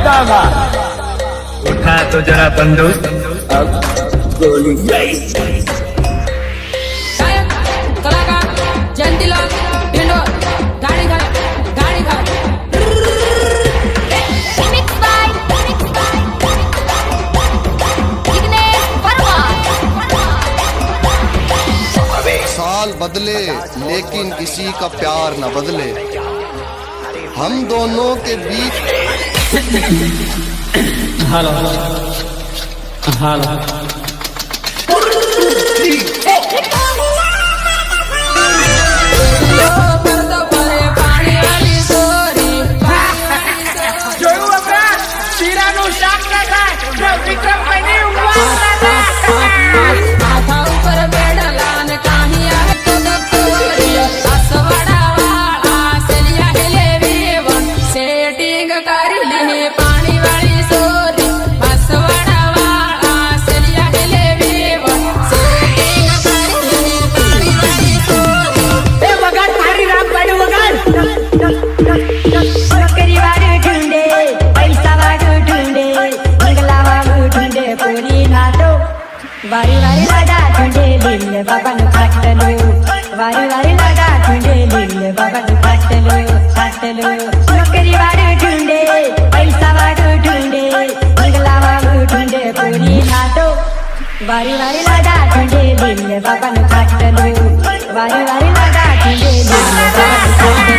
मजा आएगा। उठा तो जरा बंदूक, अब गोली गई। कलाकार जयंतीलाल ढिंडोर गाड़ी घर साल बदले लेकिन किसी का प्यार न बदले, हम दोनों के बीच। हेलो हेलो वारी वारी लगा ठुंडे लीले बाबा नु काटलो, वारी वारी लगा ठुंडे लीले बाबा नु काटलो काटलो। नौकरी वाले ढूंढे पैसा वाले ढूंढे मंगला वाले ढूंढे पूरी नाटो, वारी वारी लगा ठुंडे लीले बाबा नु काटलो, वारी वारी लगा ठुंडे लीले बाबा नु काटलो।